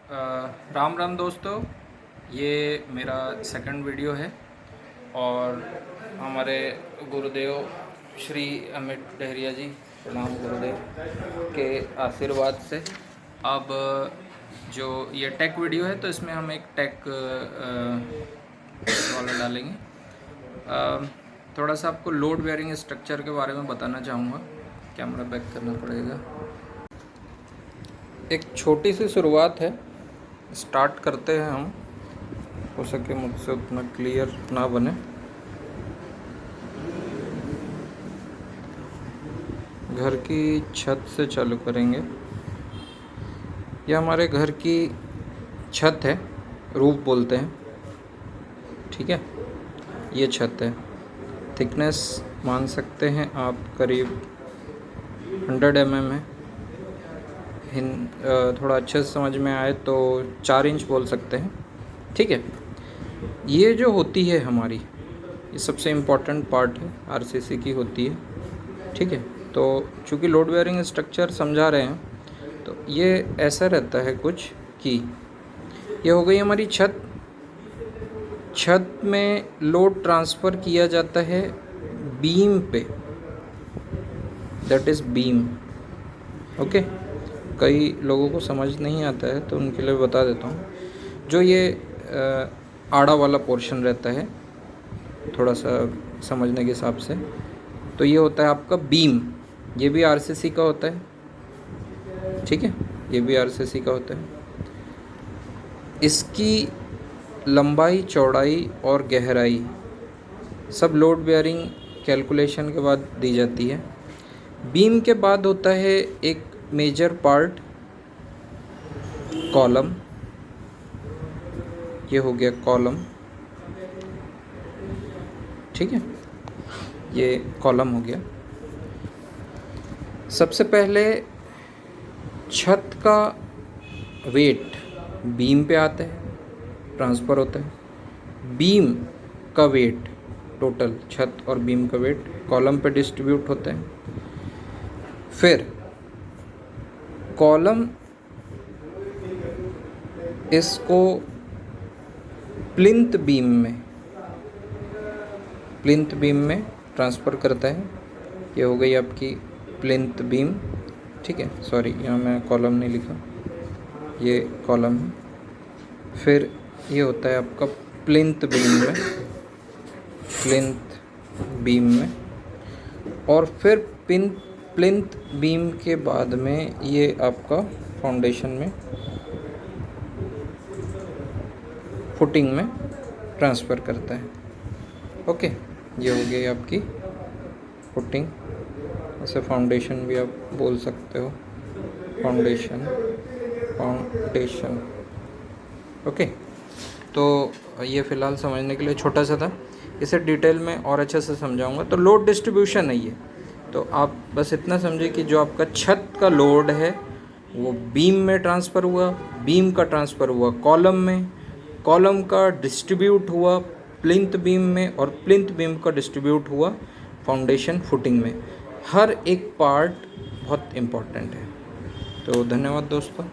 राम राम दोस्तों, ये मेरा सेकंड वीडियो है और हमारे गुरुदेव श्री अमित डहरिया जी, प्रणाम गुरुदेव के आशीर्वाद से अब जो ये टेक वीडियो है तो इसमें हम एक टेक वाला डालेंगे। थोड़ा सा आपको लोड बेयरिंग स्ट्रक्चर के बारे में बताना चाहूँगा। कैमरा बैक करना पड़ेगा। एक छोटी सी शुरुआत है, स्टार्ट करते हैं हम। हो सके मुझसे उतना क्लियर ना बने। घर की छत से चालू करेंगे। यह हमारे घर की छत है, रूफ बोलते हैं, ठीक है। ये छत है, थिकनेस मान सकते हैं आप करीब 100 mm है। थोड़ा अच्छे से समझ में आए तो 4 इंच बोल सकते हैं, ठीक है। ये जो होती है हमारी, ये सबसे इम्पॉर्टेंट पार्ट है, आरसीसी की होती है, ठीक है। तो चूँकि लोड बेयरिंग स्ट्रक्चर समझा रहे हैं तो ये ऐसा रहता है कुछ कि ये हो गई हमारी छत। छत में लोड ट्रांसफ़र किया जाता है बीम पे, दैट इज़ बीम, ओके। कई लोगों को समझ नहीं आता है तो उनके लिए बता देता हूँ। जो ये आड़ा वाला पोर्शन रहता है, थोड़ा सा समझने के हिसाब से, तो ये होता है आपका बीम। ये भी आरसीसी का होता है, ठीक है, ये भी आरसीसी का होता है। इसकी लंबाई, चौड़ाई और गहराई सब लोड बेयरिंग कैलकुलेशन के बाद दी जाती है। बीम के बाद होता है एक मेजर पार्ट, कॉलम। ये हो गया कॉलम, ठीक है, ये कॉलम हो गया। सबसे पहले छत का वेट बीम पे आता है, ट्रांसफ़र होता है। बीम का वेट, टोटल छत और बीम का वेट कॉलम पे डिस्ट्रीब्यूट होता है। फिर कॉलम इसको प्लिंथ बीम में ट्रांसफ़र करता है। ये हो गई आपकी प्लिंथ बीम, ठीक है। सॉरी, यहाँ मैं कॉलम नहीं लिखा, ये कॉलम है। फिर ये होता है आपका प्लिंथ बीम में, और फिर प्लिंथ बीम के बाद में ये आपका फाउंडेशन में, फुटिंग में ट्रांसफ़र करता है, ओके। ये हो गई आपकी फुटिंग, ऐसे फाउंडेशन भी आप बोल सकते हो, फाउंडेशन, ओके। तो ये फ़िलहाल समझने के लिए छोटा सा था, इसे डिटेल में और अच्छे से समझाऊंगा। तो लोड डिस्ट्रीब्यूशन है ये, तो आप बस इतना समझिए कि जो आपका छत का लोड है वो बीम में ट्रांसफ़र हुआ, बीम का ट्रांसफ़र हुआ कॉलम में, कॉलम का डिस्ट्रीब्यूट हुआ प्लिंथ बीम में, और प्लिंथ बीम का डिस्ट्रीब्यूट हुआ फाउंडेशन फुटिंग में। हर एक पार्ट बहुत इम्पोर्टेंट है। तो धन्यवाद दोस्तों।